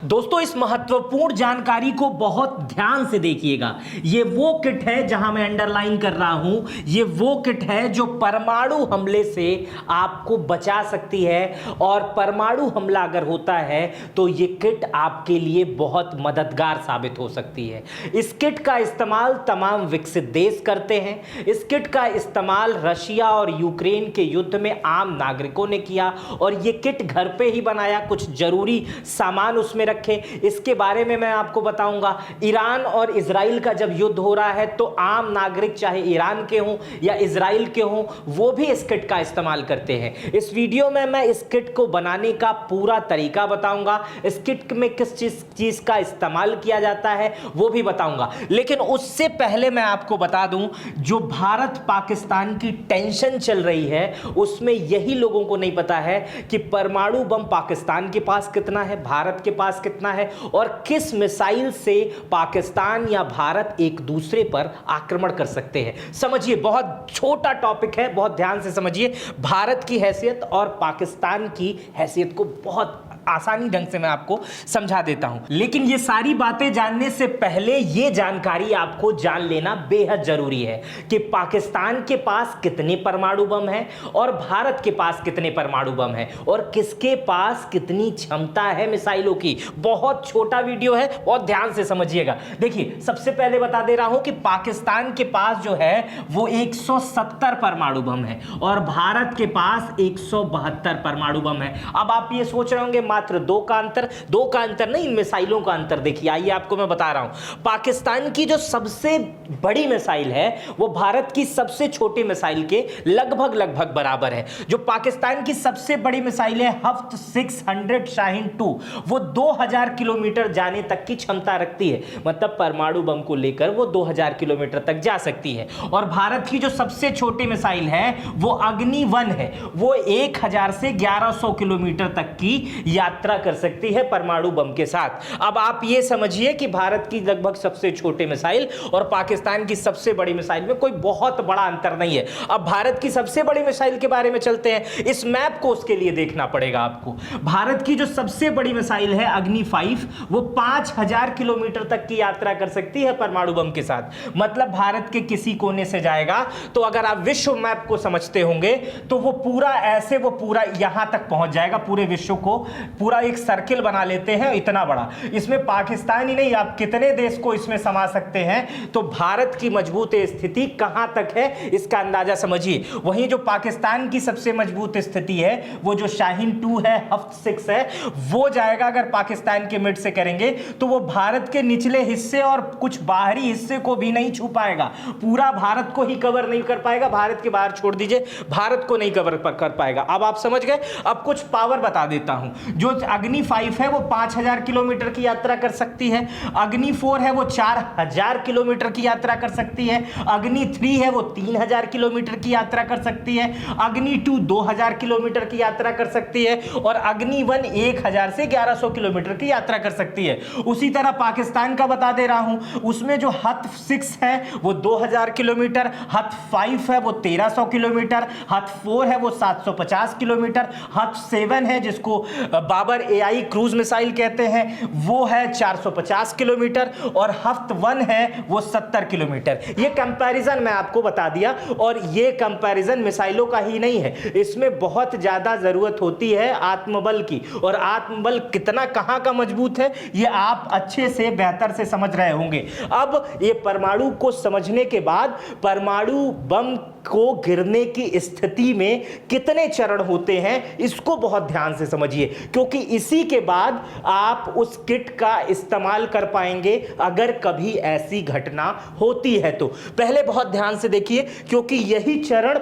दोस्तों इस महत्वपूर्ण जानकारी को बहुत ध्यान से देखिएगा। ये वो किट है जहां मैं अंडरलाइन कर रहा हूं, ये वो किट है जो परमाणु हमले से आपको बचा सकती है। और परमाणु हमला अगर होता है तो ये किट आपके लिए बहुत मददगार साबित हो सकती है। इस किट का इस्तेमाल तमाम विकसित देश करते हैं। इस किट का इस्तेमाल रशिया और यूक्रेन के युद्ध में आम नागरिकों ने किया और ये किट घर पे ही बनाया, कुछ जरूरी सामान उसमें रखे। इसके बारे में मैं आपको बताऊंगा। ईरान और इजराइल का जब युद्ध हो रहा है तो आम नागरिक चाहे ईरान के हों या इजराइल के हों वो भी इस किट का इस्तेमाल करते हैं। इस वीडियो में मैं इस किट को बनाने का पूरा तरीका बताऊंगा, इस किट में किस चीज का इस्तेमाल किया जाता है वो भी बताऊंगा। लेकिन उससे पहले मैं आपको बता दूं, जो भारत पाकिस्तान की टेंशन चल रही है उसमें यही लोगों को नहीं पता है कि परमाणु बम पाकिस्तान के पास कितना है, भारत के पास कितना है और किस मिसाइल से पाकिस्तान या भारत एक दूसरे पर आक्रमण कर सकते हैं। समझिए, बहुत छोटा टॉपिक है, बहुत ध्यान से समझिए। भारत की हैसियत और पाकिस्तान की हैसियत को बहुत आसानी ढंग से मैं आपको समझा देता हूं। लेकिन ये सारी बातें जानने से पहले ये जानकारी आपको जान लेना बेहद जरूरी है कि पाकिस्तान के पास कितने परमाणु बम हैं और भारत के पास कितने परमाणु बम हैं और किसके पास कितनी क्षमता है मिसाइलों की। बहुत छोटा वीडियो है, बहुत ध्यान से समझिएगा। देखिए, सबसे पहले बता दे रहा हूं कि पाकिस्तान के पास जो है वो 170 परमाणु बम है और भारत के पास 172 परमाणु बम है। अब आप ये सोच रहे होंगे मात्र दो का अंतर नहीं, मिसाइलों का अंतर देखिए। आइए आपको मैं बता रहा हूं। पाकिस्तान की जो सबसे बड़ी मिसाइल है वो भारत की सबसे छोटी मिसाइल के लगभग बराबर है। जो पाकिस्तान की सबसे बड़ी मिसाइल है हफ्त 600 शाहीन 2, वो 2000 किलोमीटर जाने तक की क्षमता रखती है। मतलब परमाणु बम को लेकर वो 2000 किलोमीटर तक जा सकती है। और भारत की जो सबसे छोटी मिसाइल है वो अग्नि 1 है, वो 1000 से 1100 किलोमीटर तक की यात्रा कर सकती है परमाणु बम के साथ। अब आप ये समझिए कि भारत की लगभग सबसे छोटी मिसाइल और पाकिस्तान की सबसे बड़ी मिसाइल में कोई बहुत बड़ा अंतर नहीं है। अब भारत की सबसे बड़ी मिसाइल के बारे में चलते हैं। इस मैप को उसके लिए देखना पड़ेगा आपको। भारत की जो सबसे बड़ी मिसाइल है अग्नि 5, वो 5000 किलोमीटर तक की यात्रा कर सकती है परमाणु बम के साथ। मतलब भारत के किसी कोने से जाएगा तो अगर आप विश्व मैप को समझते होंगे तो वो पूरा ऐसे वो पूरा यहां तक पहुंच जाएगा। पूरे विश्व को पूरा एक सर्किल बना लेते हैं इतना बड़ा। इसमें पाकिस्तान ही नहीं, आप कितने देश को इसमें समा सकते हैं। तो भारत की मजबूत स्थिति कहां तक है इसका अंदाजा समझिए। वहीं जो पाकिस्तान की सबसे मजबूत स्थिति है वो जो शाहीन 2 है, हफ्त 6 है, वो जाएगा अगर पाकिस्तान के मिड से करेंगे तो वो भारत के निचले हिस्से और कुछ बाहरी हिस्से को भी नहीं छू पाएगा। पूरा भारत को ही कवर नहीं कर पाएगा। भारत के बाहर छोड़ दीजिए, भारत को नहीं कवर कर पाएगा। अब आप समझ गए। अब कुछ पावर बता देता हूं। जो अग्नि 5 है वो 5000 किलोमीटर की यात्रा कर सकती है। अग्नि 4 है वो 4000 किलोमीटर की यात्रा कर सकती है। अग्नि 3 है वो 3000 किलोमीटर की यात्रा कर सकती है। अग्नि 2 2000 किलोमीटर की यात्रा कर सकती है और अग्नि 1 1000 से 1100 किलोमीटर की यात्रा कर सकती है। उसी तरह पाकिस्तान का बता दे रहा हूं, उसमें जो हथ 6 है वो 2000 किलोमीटर, हथ 5 है वो 1300 किलोमीटर, हथ 4 है वो 750 किलोमीटर, हथ 7 है जिसको बाबर एआई क्रूज मिसाइल कहते हैं वो है 450 किलोमीटर और हफ्त 1 है वो 70 किलोमीटर। ये कंपैरिजन मैं आपको बता दिया और ये कंपैरिजन मिसाइलों का ही नहीं है, इसमें बहुत ज्यादा जरूरत होती है आत्मबल की। और आत्मबल कितना कहां का मजबूत है ये आप अच्छे से बेहतर से समझ रहे होंगे। अब ये परमाणु को समझने के बाद परमाणु बम को गिरने की स्थिति में कितने चरण होते हैं इसको बहुत ध्यान से समझिए, क्योंकि इसी के बाद आप उस किट का इस्तेमाल कर पाएंगे अगर कभी ऐसी घटना होती है तो। पहले बहुत ध्यान से देखिए क्योंकि यही चरण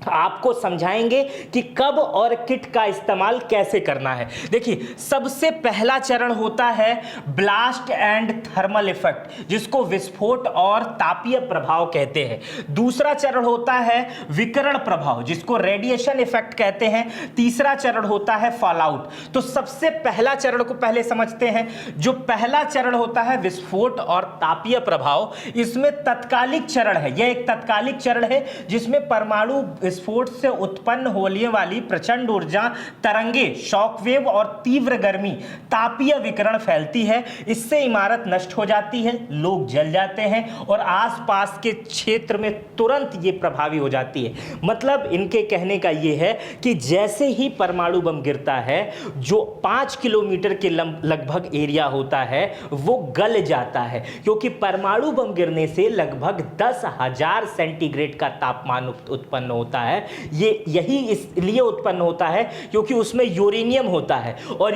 आपको समझाएंगे कि कब और किट का इस्तेमाल कैसे करना है। देखिए, सबसे पहला चरण होता है ब्लास्ट एंड थर्मल इफेक्ट, जिसको विस्फोट और तापीय प्रभाव कहते हैं। दूसरा चरण होता है विकिरण प्रभाव, जिसको रेडिएशन इफेक्ट कहते हैं। तीसरा चरण होता है फॉलआउट। तो सबसे पहला चरण को पहले समझते हैं। जो पहला चरण होता है विस्फोट और तापीय प्रभाव, इसमें तत्कालिक चरण है। यह एक तत्कालिक चरण है जिसमें परमाणु विस्फोट से उत्पन्न होने वाली प्रचंड ऊर्जा तरंगे, शॉकवेव और तीव्र गर्मी तापीय विकिरण फैलती है। इससे इमारत नष्ट हो जाती है, लोग जल जाते हैं और आसपास के क्षेत्र में तुरंत ये प्रभावी हो जाती है। मतलब इनके कहने का ये है कि जैसे ही परमाणु बम गिरता है, जो 5 किलोमीटर के लगभग एरिया होता है वो गल जाता है, क्योंकि परमाणु बम गिरने से लगभग 10,000 सेंटीग्रेड का तापमान उत्पन्न होता है। यही इसलिए उत्पन्न होता है क्योंकि उसमें यूरेनियम होता है और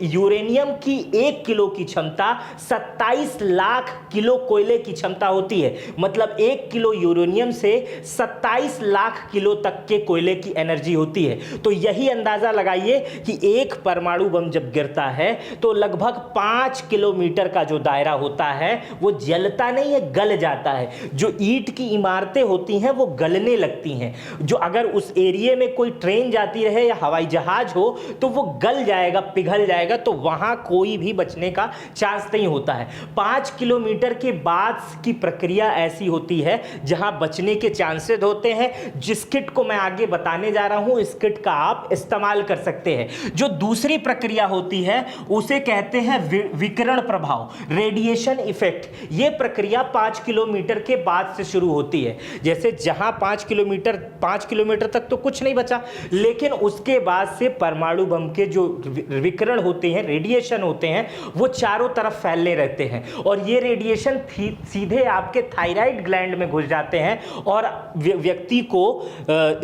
यूरेनियम की 1 किलो की क्षमता 27 लाख किलो कोयले की क्षमता होती है। मतलब 1 किलो यूरेनियम से 27 लाख किलो तक के कोयले की एनर्जी होती है। तो यही अंदाजा लगाइए कि एक परमाणु बम जब गिरता है तो लगभग 5 किलोमीटर का जो दायरा होता है वो जलता नहीं है, गल जाता है। जो ईंट की इमारतें होती हैं वो गलने लगती हैं। जो अगर उस एरिया में कोई ट्रेन जाती रहे या हवाई जहाज हो तो वो गल जाएगा, पिघल जाएगा, तो वहां कोई भी बचने का चांस नहीं होता है। 5 किलोमीटर के बाद की प्रक्रिया ऐसी होती है जहां बचने के चांसेस होते हैं। जिस किट को मैं आगे बताने जा रहा हूं, इस किट का आप इस्तेमाल कर सकते हैं। जो दूसरी प्रक्रिया होती है उसे कहते हैं विकिरण प्रभाव, रेडिएशन इफेक्ट। यह प्रक्रिया 5 किलोमीटर के बाद से शुरू होती है। जैसे जहां 5 किलोमीटर तक तो कुछ नहीं बचा, लेकिन उसके बाद से परमाणु बम के जो विकिरण होते हैं, रेडिएशन होते हैं, वो चारों तरफ फैलने रहते हैं और ये रेडिएशन सीधे आपके थायराइड ग्लैंड में घुस जाते हैं और व्यक्ति को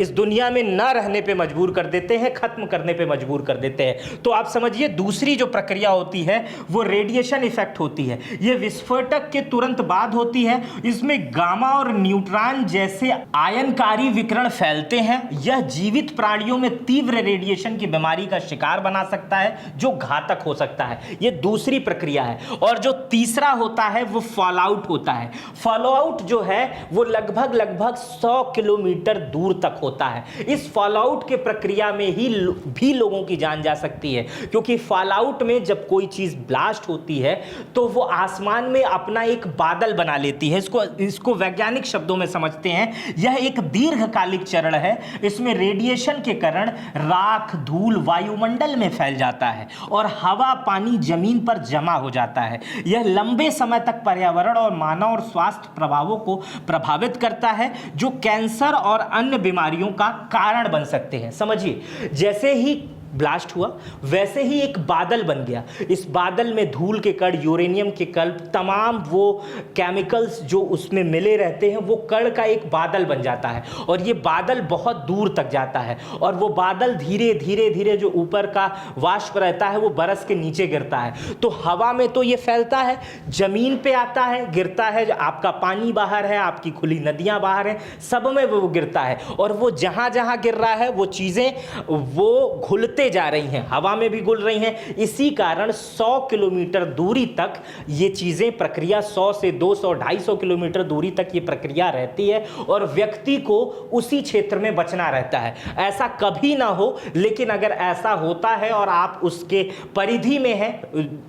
इस दुनिया में न रहने पे मजबूर कर देते हैं, खत्म करने पे मजबूर कर देते हैं। तो आप समझिए दूसरी जो प्रक्रिया होती है वो रेडिएशन इफेक्ट होती है। ये विस्फोटक के तुरंत बाद होती है। इसमें गामा और न्यूट्रॉन जैसे आयनकारी विकिरण फैलते हैं। यह जीवित प्राणियों में तीव्र रेडिएशन की बीमारी का शिकार बना सकता है जो घातक हो सकता है। यह दूसरी प्रक्रिया है। और जो तीसरा होता है वो फॉलआउट होता है। फॉलआउट जो है वो लगभग 100 किलोमीटर दूर तक होता है। इस फॉलआउट के प्रक्रिया में ही भी लोगों की जान जा सकती है, क्योंकि फॉलआउट में जब कोई चीज ब्लास्ट होती है तो वो आसमान में अपना एक बादल बना लेती है। इसको वैज्ञानिक शब्दों में समझते हैं, यह एक दीर्घकालिक चरण है। इसमें रेडिएशन के कारण राख, धूल वायुमंडल में फैल जाता है और हवा, पानी जमीन पर जमा हो जाता है। यह लंबे समय तक पर्यावरण और मानव और स्वास्थ्य प्रभावों को प्रभावित करता है, जो कैंसर और अन्य बीमारियों का कारण बन सकते हैं। समझिए, जैसे ही ब्लास्ट हुआ वैसे ही एक बादल बन गया। इस बादल में धूल के कण, यूरेनियम के कण, तमाम वो केमिकल्स जो उसमें मिले रहते हैं, वो कण का एक बादल बन जाता है और ये बादल बहुत दूर तक जाता है और वो बादल धीरे धीरे जो ऊपर का वाष्प रहता है वो बरस के नीचे गिरता है। तो हवा में तो ये फैलता है, जमीन पे आता है, गिरता है, आपका पानी बाहर है, आपकी खुली नदियां बाहर हैं, सब में वो गिरता है और वो जहां जहां गिर रहा है वो चीजें वो घुलते जा रही हैं, हवा में भी घुल रही हैं। इसी कारण 100 किलोमीटर दूरी तक ये चीजें, प्रक्रिया 100 से 200, 250 किलोमीटर दूरी तक ये प्रक्रिया रहती है और व्यक्ति को उसी क्षेत्र में बचना रहता है। ऐसा कभी ना हो, लेकिन अगर ऐसा होता है और आप उसके परिधि में हैं,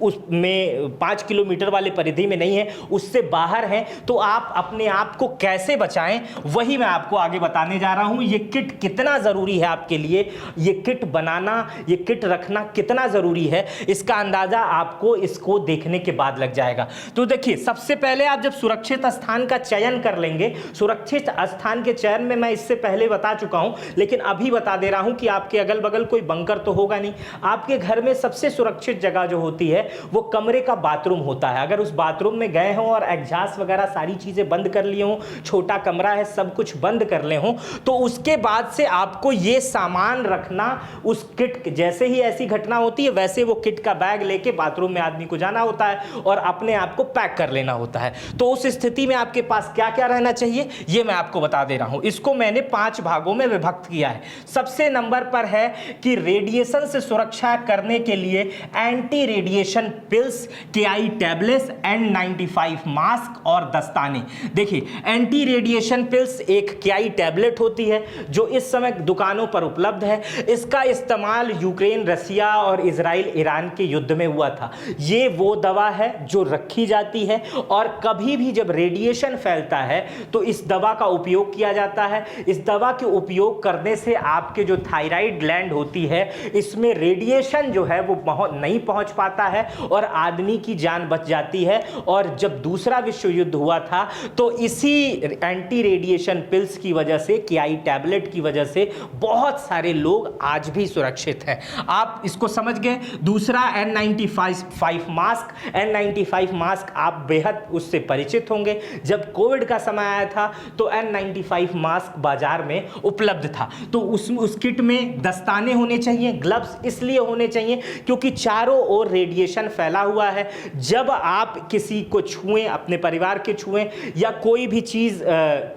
उसमें 5 किलोमीटर वाले परिधि में नहीं है, उससे बाहर हैं, तो आप अपने आप को कैसे बचाएं वही मैं आपको आगे बताने जा रहा हूं। ये किट कितना जरूरी है आपके लिए, ये किट बनाना, ये किट रखना कितना जरूरी है, इसका अंदाजा आपको इसको देखने के बाद लग जाएगा। तो देखिए, सबसे पहले आप जब सुरक्षित स्थान का चयन कर लेंगे, सुरक्षित स्थान के चयन में मैं इससे पहले बता चुका हूं, लेकिन अभी बता दे रहा हूं कि आपके अगल बगल कोई बंकर तो होगा नहीं। आपके घर में सबसे सुरक्षित जगह जो होती है वो कमरे का बाथरूम होता है। अगर उस बाथरूम में गए हो और एग्जॉस्ट वगैरह सारी चीजें बंद कर लिए हो, छोटा कमरा है, सब कुछ बंद कर ले हो, तो उसके बाद से आपको ये सामान रखना, उस किट, जैसे ही ऐसी घटना होती है वैसे वो किट का बैग लेके बाथरूम में आदमी को जाना होता है और अपने आप को पैक कर लेना होता है। तो उस स्थिति में आपके पास क्या क्या रहना चाहिए ये मैं आपको बता दे रहा हूं। इसको मैंने 5 भागों में विभक्त किया है। सबसे नंबर पर है कि रेडिएशन से सुरक्षा करने के लिए anti radiation pills, KI tablets, N95 mask और दस्ताने। देखिए, एंटी रेडिएशन पिल्स एक KI टैबलेट होती है जो इस समय दुकानों पर उपलब्ध है। इसका इस्तेमाल इस्तेमाल यूक्रेन, रसिया और इजराइल, ईरान के युद्ध में हुआ था। ये वो दवा है जो रखी जाती है और कभी भी जब रेडिएशन फैलता है तो इस दवा का उपयोग किया जाता है। इस दवा के उपयोग करने से आपके जो थायराइड ग्लैंड होती है इसमें रेडिएशन जो है वो नहीं पहुंच पाता है और आदमी की जान बच जाती है। और जब दूसरा विश्व युद्ध हुआ था तो इसी एंटी रेडिएशन पिल्स की वजह से, KI टैबलेट की वजह से बहुत सारे लोग आज भी सुरक्षित हैं। आप इसको समझ गए। दूसरा N95 मास्क। N95 मास्क आप बेहद उससे परिचित होंगे। जब कोविड का समय आया था तो N95 मास्क बाजार में उपलब्ध था। तो उस किट में दस्ताने होने चाहिए, ग्लव्स इसलिए होने चाहिए क्योंकि चारों ओर रेडिएशन फैला हुआ है। जब आप किसी को छुएं, अपने परिवार के छुएं या कोई भी चीज़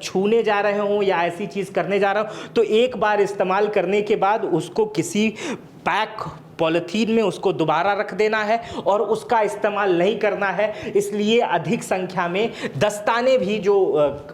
छूने जा रहे हो या ऐसी चीज़ करने जा रहे हो तो एक बार इस्तेमाल करने के बाद उसको किसी पैक पॉलीथीन में उसको दोबारा रख देना है और उसका इस्तेमाल नहीं करना है। इसलिए अधिक संख्या में दस्ताने भी जो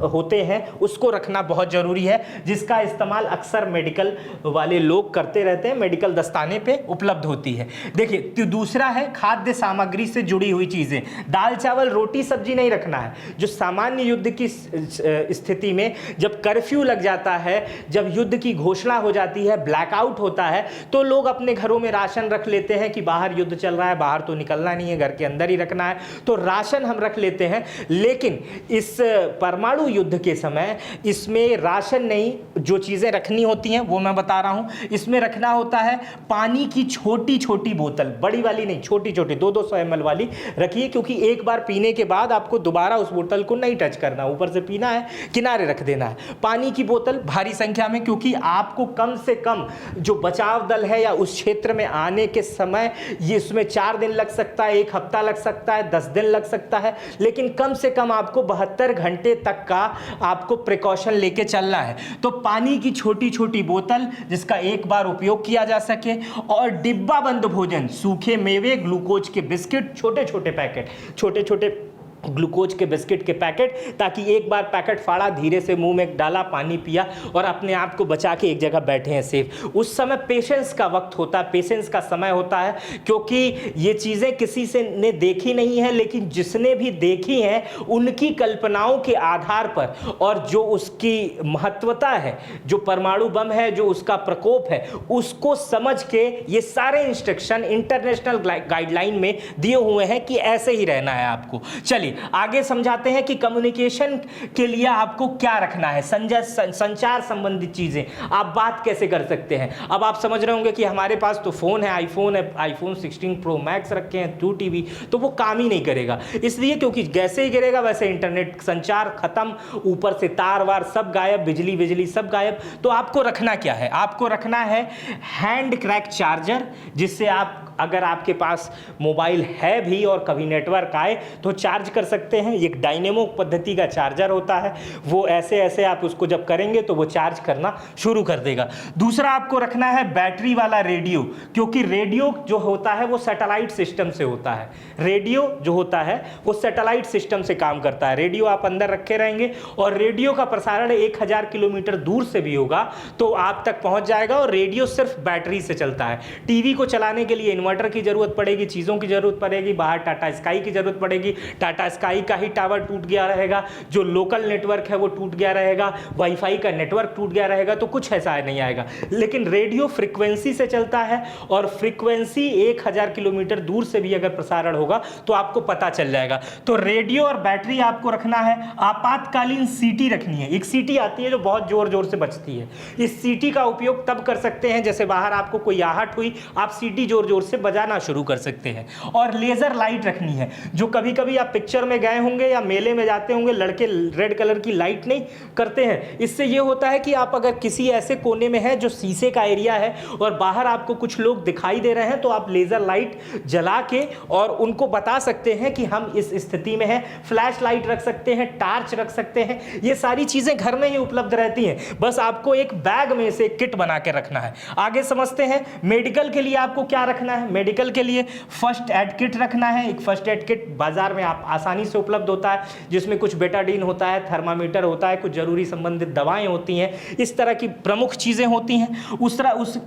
होते हैं उसको रखना बहुत ज़रूरी है, जिसका इस्तेमाल अक्सर मेडिकल वाले लोग करते रहते हैं। मेडिकल दस्ताने पे उपलब्ध होती है। देखिए, तो दूसरा है खाद्य सामग्री से जुड़ी हुई चीज़ें। दाल चावल रोटी सब्जी नहीं रखना है। जो सामान्य युद्ध की स्थिति में जब कर्फ्यू लग जाता है, जब युद्ध की घोषणा हो जाती है, ब्लैकआउट होता है, तो लोग अपने घरों में राशन रख लेते हैं कि बाहर युद्ध चल रहा है, बाहर तो निकलना नहीं है, घर के अंदर ही रखना है, तो राशन हम रख लेते हैं। लेकिन इस परमाणु युद्ध के समय इसमें राशन नहीं, जो चीज़ें रखनी होती हैं वो मैं बता रहा हूं। इसमें रखना होता है पानी की छोटी छोटी बोतल, बड़ी वाली नहीं, छोटी छोटी 200-200 ml वाली रखिए, क्योंकि एक बार पीने के बाद आपको दोबारा उस बोतल को नहीं टच करना, ऊपर से पीना है, किनारे रख देना है। पानी की बोतल भारी संख्या में, क्योंकि आपको कम से कम जो बचाव दल है या उस क्षेत्र में आने के समय ये इसमें 4 दिन लग सकता है, 1 हफ्ता लग सकता है, 10 दिन लग सकता है, लेकिन कम से कम आपको 72 घंटे तक का आपको प्रिकॉशन लेके चलना है। तो पानी की छोटी छोटी बोतल जिसका एक बार उपयोग किया जा सके, और डिब्बा बंद भोजन, सूखे मेवे, ग्लूकोज के बिस्किट, छोटे छोटे पैकेट, छोटे छोटे ग्लूकोज के बिस्किट के पैकेट, ताकि एक बार पैकेट फाड़ा, धीरे से मुंह में डाला, पानी पिया और अपने आप को बचा के एक जगह बैठे हैं सेफ। उस समय पेशेंस का वक्त होता है, पेशेंस का समय होता है, क्योंकि ये चीज़ें किसी से ने देखी नहीं है, लेकिन जिसने भी देखी हैं उनकी कल्पनाओं के आधार पर और जो उसकी महत्वता है, जो परमाणु बम है, जो उसका प्रकोप है, उसको समझ के ये सारे इंस्ट्रक्शन इंटरनेशनल गाइडलाइन में दिए हुए हैं कि ऐसे ही रहना है आपको। चलिए आगे समझाते हैं कि कम्युनिकेशन के लिए आपको क्या रखना है, संचार संबंधित चीजें आप बात कैसे कर सकते हैं। अब आप समझ रहे होंगे कि हमारे पास तो फोन है, आईफोन 16 प्रो मैक्स रखे हैं, 2 टीवी, तो वो काम ही नहीं करेगा। इसलिए क्योंकि जैसे ही गिरेगा वैसे इंटरनेट संचार खत्म, ऊपर से तार वार सब गायब, बिजली सब गायब। तो आपको रखना क्या है, आपको रखना है हैंड क्रैक चार्जर, जिससे आप अगर आपके पास मोबाइल है भी और कभी नेटवर्क आए तो चार्ज कर सकते हैं। एक डायनेमो पद्धति का चार्जर होता है, वो ऐसे आप उसको जब करेंगे तो वो चार्ज करना शुरू कर देगा। दूसरा आपको रखना है बैटरी वाला रेडियो, क्योंकि रेडियो जो होता है वो सैटेलाइट सिस्टम से होता है। रेडियो जो होता है वो सैटेलाइट सिस्टम से काम करता है। रेडियो आप अंदर रखे रहेंगे और रेडियो का प्रसारण 1000 किलोमीटर दूर से भी होगा तो आप तक पहुंच जाएगा, और रेडियो सिर्फ बैटरी से चलता है। टीवी को चलाने के लिए इन्वर्टर की जरूरत पड़ेगी, चीज़ों की जरूरत पड़ेगी, बाहर टाटा स्काई की जरूरत पड़ेगी, टाटा स्काई का ही टावर टूट गया रहेगा, जो लोकल नेटवर्क है वो टूट गया रहेगा, वाईफाई का नेटवर्क टूट गया रहेगा, तो कुछ ऐसा नहीं आएगा। लेकिन रेडियो फ्रीक्वेंसी से चलता है, और फ्रीक्वेंसी 1000 किलोमीटर दूर से भी अगर प्रसारण होगा तो आपको पता चल जाएगा। तो रेडियो और बैटरी आपको रखना है। आपातकालीन सीटी रखनी है, एक सीटी आती है जो बहुत जोर जोर से बजती है। इस सीटी का उपयोग तब कर सकते हैं जैसे बाहर आपको कोई आहट हुई, आप सीटी जोर जोर से बजाना शुरू कर सकते हैं। और लेजर लाइट रखनी है, जो कभी कभी आप पिक्चर में गए होंगे या मेले में जाते होंगे, लड़के रेड कलर की लाइट नहीं करते हैं। इससे यह होता है कि आप अगर किसी ऐसे कोने में है जो शीशे का एरिया है और बाहर आपको कुछ लोग दिखाई दे रहे हैं, तो आप लेजर लाइट जला के और उनको बता सकते हैं कि हम इस स्थिति में हैं। फ्लैश लाइट रख सकते हैं, टार्च रख सकते हैं, ये सारी चीजें घर में ही उपलब्ध रहती हैं। बस आपको एक बैग में से किट बना के रखना है। आगे समझते हैं मेडिकल के लिए आपको क्या रखना है। है मेडिकल के लिए? फर्स्ट एड किट रखना है। एक फर्स्ट एड किट बाजार में आप आसानी से उपलब्ध होता है, जिसमें कुछ बेटाडीन होता है, थर्मामीटर होता है, कुछ जरूरी संबंधित दवाएं होती हैं, इस तरह की प्रमुख चीज़ें होती हैं।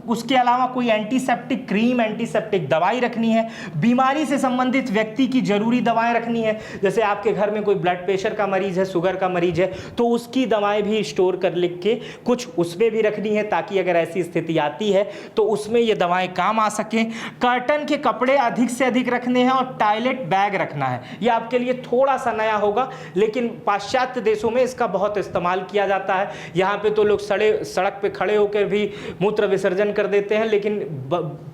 उसके अलावा कोई एंटीसेप्टिक क्रीम, एंटीसेप्टिक दवाई रखनी है। बीमारी से संबंधित व्यक्ति की जरूरी दवाएं रखनी है, जैसे आपके घर में कोई ब्लड प्रेशर का मरीज है, शुगर का मरीज है, तो उसकी दवाएं भी स्टोर कर लिख के कुछ उसमें भी रखनी है, ताकि अगर ऐसी स्थिति आती है तो उसमें ये दवाएं काम आ सकें। कर्टन के कपड़े अधिक से अधिक रखने हैं और टॉयलेट बैग रखना है। ये आपके लिए थोड़ा सा नया होगा, लेकिन पाश्चात्य देशों में इसका बहुत इस्तेमाल किया जाता है। यहाँ पे तो लोग सड़क पे खड़े होकर भी मूत्र विसर्जन कर देते हैं, लेकिन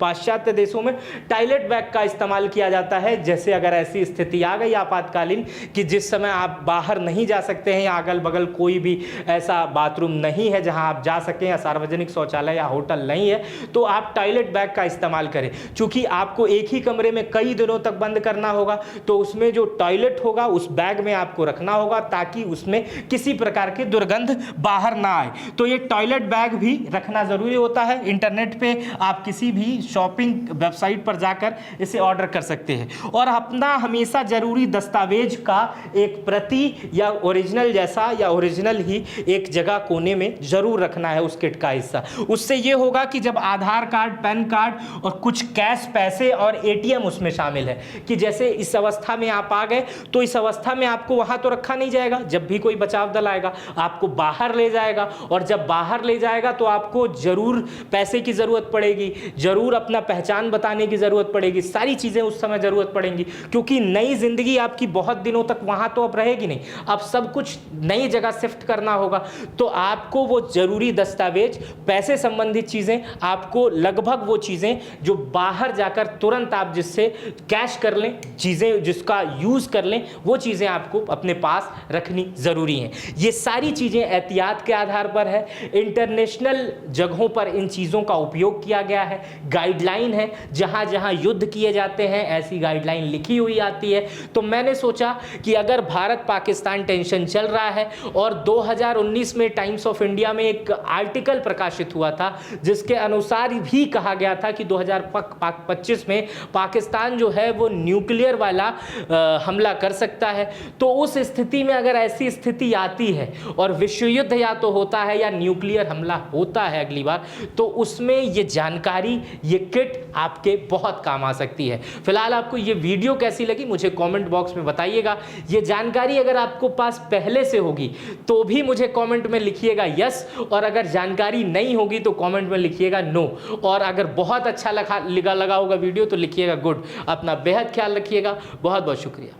पाश्चात्य देशों में टॉयलेट बैग का इस्तेमाल किया जाता है। जैसे अगर ऐसी स्थिति आ गई आपातकालीन कि जिस समय आप बाहर नहीं जा सकते हैं या अगल बगल कोई भी ऐसा बाथरूम नहीं है जहां आप जा सकें, या सार्वजनिक शौचालय या होटल नहीं है, तो आप टॉयलेट बैग का इस्तेमाल करें। चूंकि आपको एक ही कमरे में कई दिनों तक बंद करना होगा, तो उसमें जो टॉयलेट होगा उस बैग में आपको रखना होगा, ताकि उसमें किसी प्रकार की दुर्गंध बाहर ना आए। तो ये टॉयलेट बैग भी रखना जरूरी होता है। इंटरनेट पे आप किसी भी शॉपिंग वेबसाइट पर जाकर इसे ऑर्डर कर सकते हैं। और अपना हमेशा जरूरी दस्तावेज का एक प्रति या ओरिजिनल जैसा या ओरिजिनल ही एक जगह कोने में जरूर रखना है उस किट का हिस्सा। उससे ये होगा कि जब आधार कार्ड, पैन कार्ड और कुछ कैश पैसे और एटीएम उसमें शामिल है, कि जैसे इस अवस्था में आप आ गए तो इस अवस्था में आपको वहां तो रखा नहीं जाएगा, जब भी कोई बचाव दल आएगा आपको बाहर ले जाएगा, और जब बाहर ले जाएगा तो आपको जरूर पैसे की जरूरत पड़ेगी, जरूर अपना पहचान बताने की जरूरत पड़ेगी, सारी चीजें उस समय जरूरत पड़ेंगी, क्योंकि नई जिंदगी आपकी बहुत दिनों तक वहां तो अब रहेगी नहीं, अब सब कुछ नई जगह शिफ्ट करना होगा। तो आपको वो जरूरी दस्तावेज, पैसे संबंधित चीजें, आपको लगभग वो चीजें जो बाहर जाकर तुरंत आप जिससे कैश कर लें, चीजें जिसका यूज कर लें, वो चीजें आपको अपने पास रखनी जरूरी हैं। ये सारी चीजें एहतियात के आधार पर है। इंटरनेशनल जगहों पर इन चीजों का उपयोग किया गया है। गाइडलाइन है, जहां जहां युद्ध किए जाते हैं ऐसी गाइडलाइन लिखी हुई आती है। तो मैंने सोचा कि अगर भारत पाकिस्तान टेंशन चल रहा है, और 2019 में टाइम्स ऑफ इंडिया में एक आर्टिकल प्रकाशित हुआ था जिसके अनुसार भी कहा गया था कि 2025 में पाकिस्तान जो है वो न्यूक्लियर वाला हमला कर सकता है। तो उस स्थिति में अगर ऐसी स्थिति आती है और विश्व युद्ध या तो होता है या न्यूक्लियर हमला होता है अगली बार, तो उसमें ये जानकारी, ये किट आपके बहुत काम आ सकती है। फिलहाल आपको ये वीडियो कैसी लगी मुझे कमेंट बॉक्स में बताइएगा। ये जानकारी अगर आपको पास पहले से होगी तो भी मुझे कमेंट में लिखिएगा यस, और अगर जानकारी नहीं होगी तो कमेंट में लिखिएगा नो, और अगर बहुत अच्छा लगा होगा वीडियो तो लिखिएगा गुड। अपना बेहद ख्याल रखिएगा। बहुत बहुत शुक्रिया।